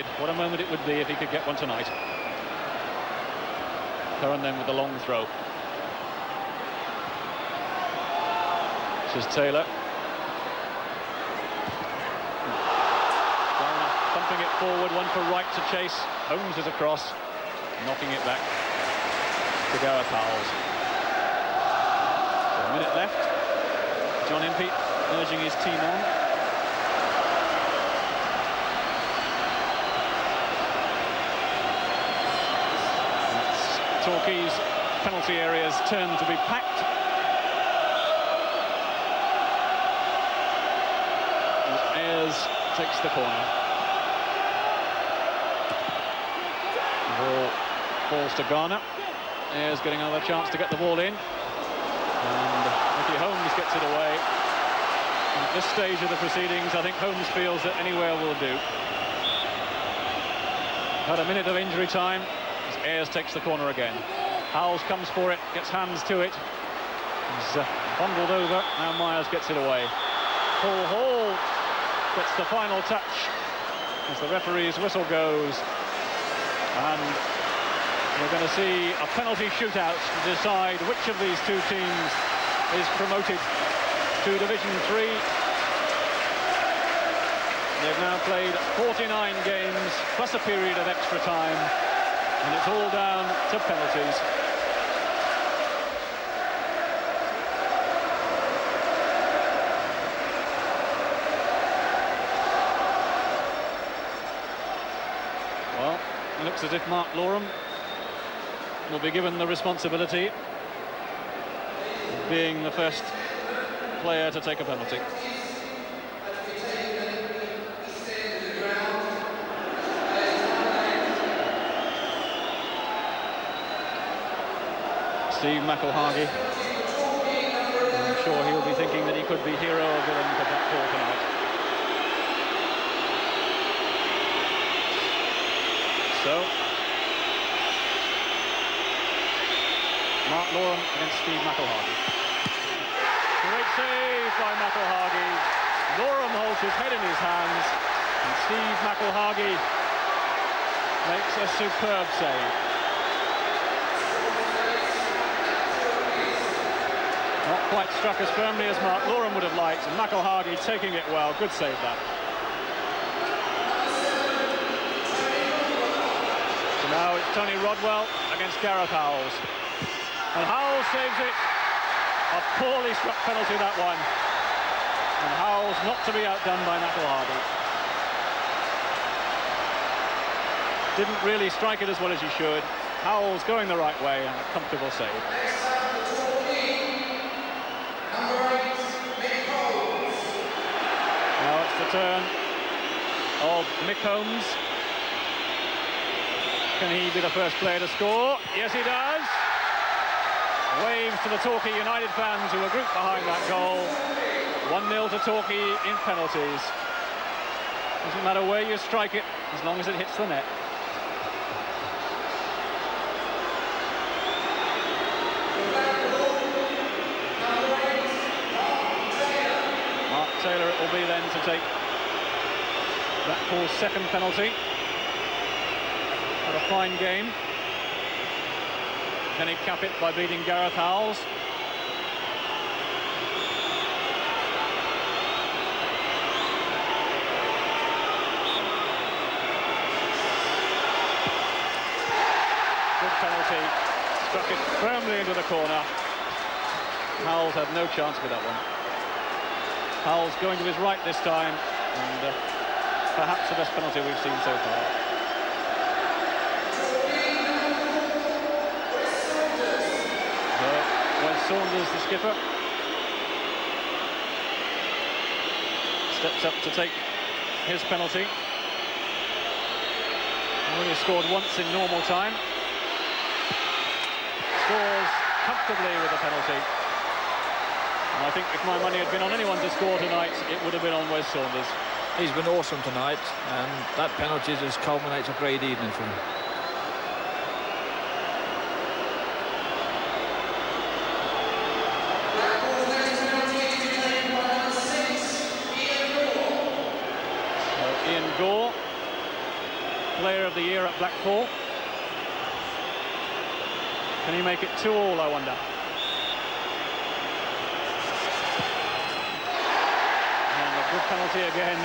What a moment it would be if he could get one tonight. Curran then with the long throw. This is Taylor. Garner thumping it forward, one for Wright to chase. Holmes is across, knocking it back to Gareth Howells. So a minute left. John Impey urging his team on. Torquay's penalty areas turn to be packed. And Ayres takes the corner. The ball falls to Garner. Ayres getting another chance to get the ball in. And Mickey Holmes gets it away. And at this stage of the proceedings, I think Holmes feels that anywhere will do. Had a minute of injury time. Ayres takes the corner again. Howells comes for it, gets hands to it. He's bundled over. Now Myers gets it away. Paul Hall gets the final touch as the referee's whistle goes. And we're going to see a penalty shootout to decide which of these two teams is promoted to Division 3. They've now played 49 games plus a period of extra time. And it's all down to penalties. Well, it looks as if Mark Loram will be given the responsibility of being the first player to take a penalty. Steve McElhargy. I'm sure he'll be thinking that he could be hero or villain for Blackpool tonight. So, Mark Loram against Steve McElhargy. Great save by McElhargy. Loram holds his head in his hands, and Steve McElhargy makes a superb save. Not quite struck as firmly as Mark Loram would have liked, and McElhargy taking it well. Good save, that. So now it's Tony Rodwell against Gareth Howells. And Howells saves it. A poorly struck penalty, that one. And Howells not to be outdone by McElhargy. Didn't really strike it as well as he should. Howells going the right way, and a comfortable save. Now it's the turn of Mick Holmes. Can he be the first player to score? Yes, he does. Waves to the Torquay United fans who were grouped behind that goal. 1-0 to Torquay in penalties. Doesn't matter where you strike it, as long as it hits the net. Taylor it will be then to take Blackpool's second penalty. What a fine game. Can he cap it by beating Gareth Howells? Good penalty. Struck it firmly into the corner. Howells had no chance with that one. Howells going to his right this time, and perhaps the best penalty we've seen so far. Wes Saunders, the skipper, steps up to take his penalty. Only scored once in normal time. Scores comfortably with the penalty. And I think if my money had been on anyone to score tonight, it would have been on Wes Saunders. He's been awesome tonight, and that penalty just culminates a great evening for him. Player of the Year at Blackpool. Can he make it 2-2, I wonder? And a good penalty again,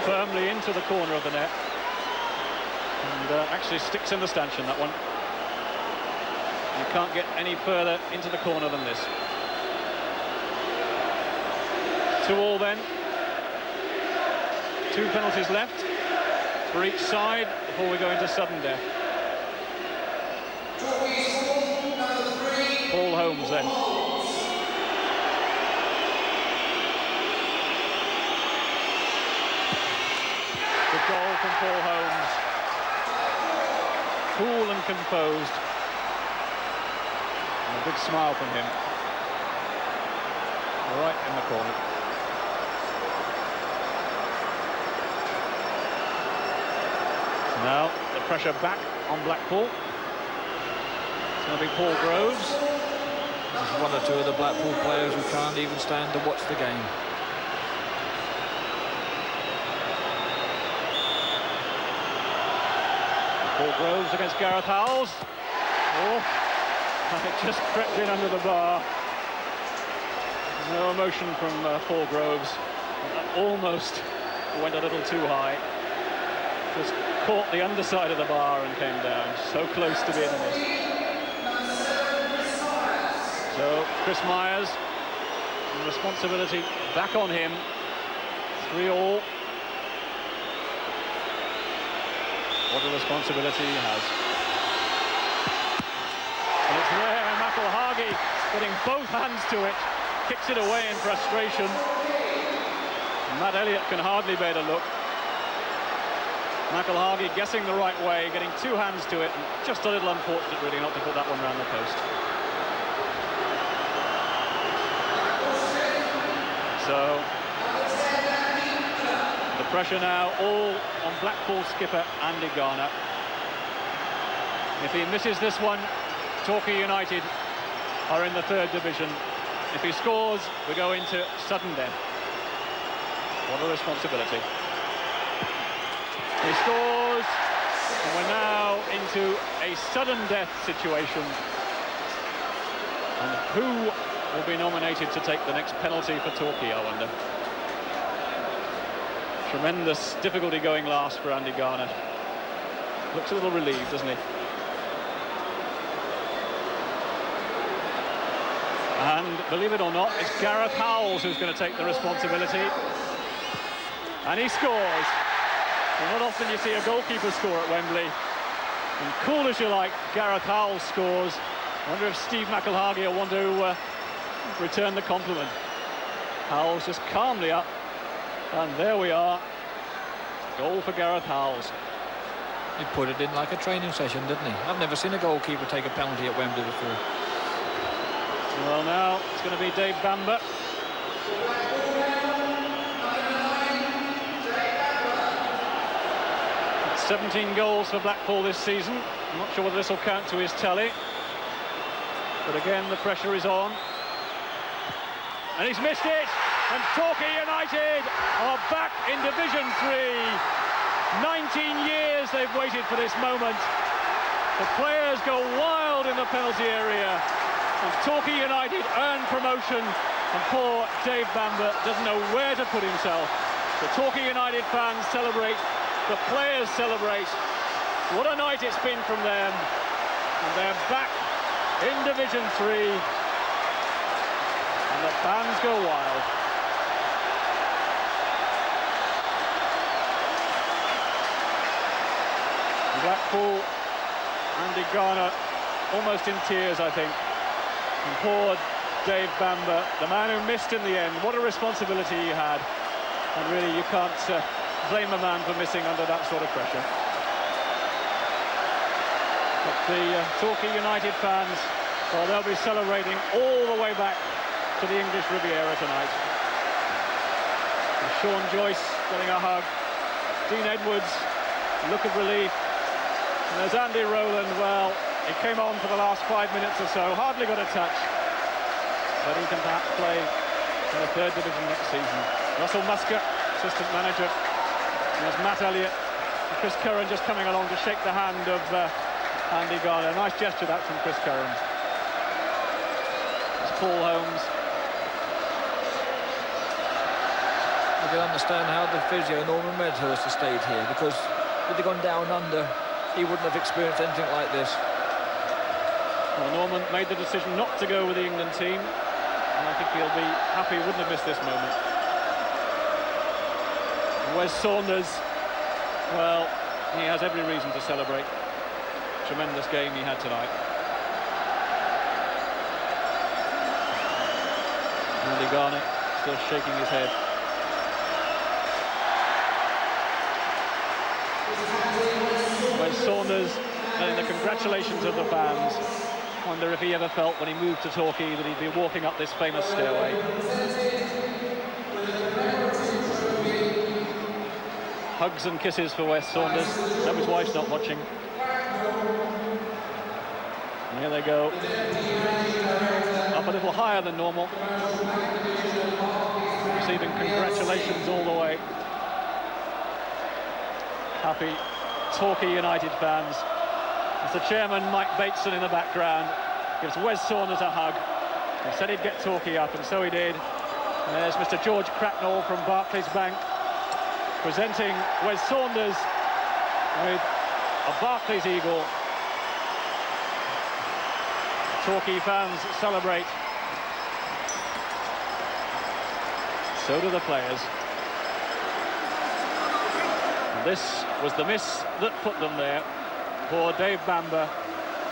firmly into the corner of the net. And actually sticks in the stanchion, that one. You can't get any further into the corner than this. 2-2 then. 2 penalties left for each side before we go into sudden death. Paul Holmes then. Good goal from Paul Holmes. Cool and composed. And a big smile from him. Right in the corner. So now the pressure back on Blackpool. It's going to be Paul Groves. There's 1 or 2 of the Blackpool players who can't even stand to watch the game. Paul Groves against Gareth Howells. Oh, and it just crept in under the bar. No emotion from Paul Groves. That almost went a little too high. Just caught the underside of the bar and came down. So close to being a miss. So Chris Myers, the responsibility back on him. 3-3. What a responsibility he has. And it's there, McElhargy getting both hands to it, kicks it away in frustration. Matt Elliott can hardly bear to look. McElhargy guessing the right way, getting 2 hands to it, and just a little unfortunate really not to put that one round the post. So the pressure now all on Blackpool skipper Andy Garner. If he misses this one, Torquay United are in the 3rd division. If he scores, we go into sudden death. What a responsibility. He scores, and we're now into a sudden death situation. And who will be nominated to take the next penalty for Torquay, I wonder? Tremendous difficulty going last for Andy Garner. Looks a little relieved, doesn't he? And believe it or not, it's Gareth Howells who's going to take the responsibility. And he scores. Well, not often you see a goalkeeper score at Wembley. And cool as you like, Gareth Howells scores. I wonder if Steve McElhargy will want to return the compliment. Howells just calmly up. And there we are. Goal for Gareth Howells. He put it in like a training session, didn't he? I've never seen a goalkeeper take a penalty at Wembley before. Well, now it's going to be Dave Bamber. 17 goals for Blackpool this season. I'm not sure whether this will count to his tally. But again, the pressure is on. And he's missed it. And Torquay United are back in Division 3. 19 years they've waited for this moment. The players go wild in the penalty area. And Torquay United earn promotion. And poor Dave Bamber doesn't know where to put himself. The Torquay United fans celebrate. The players celebrate. What a night it's been from them. And they're back in Division 3. And the fans go wild. Blackpool, Andy Garner, almost in tears, I think. And poor Dave Bamber, the man who missed in the end. What a responsibility he had. And really, you can't blame a man for missing under that sort of pressure. But the Torquay United fans, well, they'll be celebrating all the way back to the English Riviera tonight. And Sean Joyce getting a hug. Dean Edwards, look of relief. And there's Andy Rowland. Well, he came on for the last 5 minutes or so, hardly got a touch. But he can perhaps play in the 3rd division next season. Russell Musker, assistant manager. There's Matt Elliott. Chris Curran just coming along to shake the hand of Andy Garner. Nice gesture that from Chris Curran. It's Paul Holmes. I can understand how the physio Norman Medhurst has stayed here, because if he'd gone down under, he wouldn't have experienced anything like this. Well, Norman made the decision not to go with the England team, and I think he'll be happy he wouldn't have missed this moment. Wes Saunders, well, he has every reason to celebrate. Tremendous game he had tonight. Andy Garner still shaking his head. Wes Saunders getting the congratulations of the fans. Wonder if he ever felt when he moved to Torquay that he'd be walking up this famous stairway. Hugs and kisses for Wes Saunders. Hope his wife's not watching. And here they go. Up a little higher than normal. Receiving congratulations all the way. Happy Torquay United fans. As the chairman, Mike Bateson, in the background, gives Wes Saunders a hug. He said he'd get Torquay up, and so he did. And there's Mr. George Cracknell from Barclays Bank, presenting Wes Saunders with a Barclays Eagle. Torquay fans celebrate. So do the players. And this was the miss that put them there. Poor Dave Bamber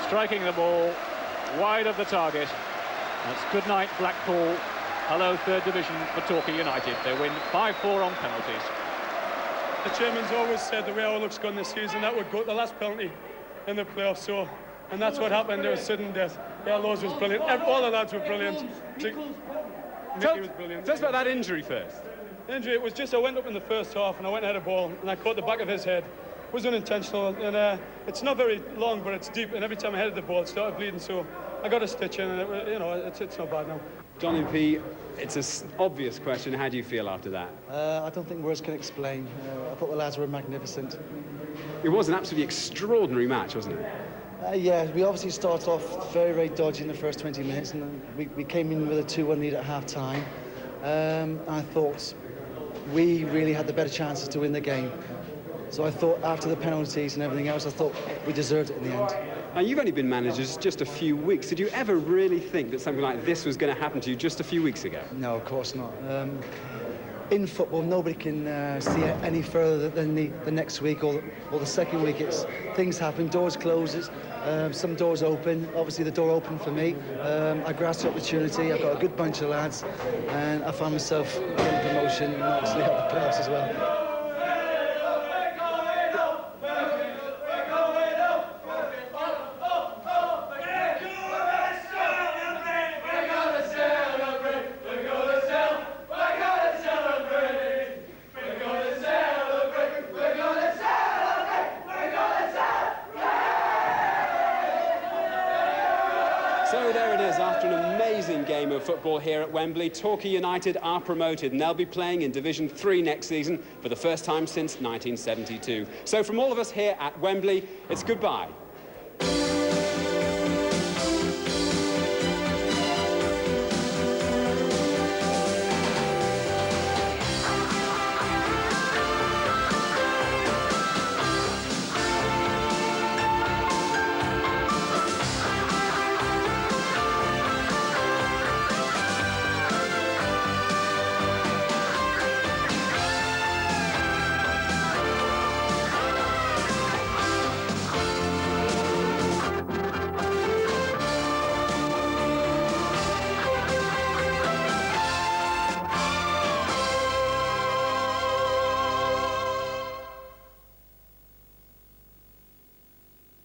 striking the ball wide of the target. That's good night, Blackpool. Hello, third division for Torquay United. They win 5-4 on penalties. The chairman's always said the way our luck's gone this season, that would go to the last penalty in the playoffs. And that's what happened. It was sudden death. Lowe's was brilliant. All the lads were brilliant. Mickey was brilliant. Tell us about that injury first. The injury, it was just, I went up in the first half and I went and had a ball and I caught the back of his head. It was unintentional, and it's not very long, but it's deep, and every time I headed the ball, it started bleeding, so I got a stitch in, and it's not bad now. Johnny P, it's an obvious question. How do you feel after that? I don't think words can explain. I thought the lads were magnificent. It was an absolutely extraordinary match, wasn't it? Yeah, we obviously started off very, very dodgy in the first 20 minutes, and then we came in with a 2-1 lead at half-time. I thought we really had the better chances to win the game. So I thought after the penalties and everything else, I thought we deserved it in the end. Now, you've only been managers just a few weeks. Did you ever really think that something like this was going to happen to you just a few weeks ago? No, of course not. In football, nobody can see it any further than the next week or the second week. It's things happen, doors closes, some doors open. Obviously, the door opened for me. I grasped the opportunity. I've got a good bunch of lads, and I found myself getting promotion and obviously at the playoffs as well. So there it is, after an amazing game of football here at Wembley, Torquay United are promoted and they'll be playing in Division 3 next season for the first time since 1972. So from all of us here at Wembley, it's goodbye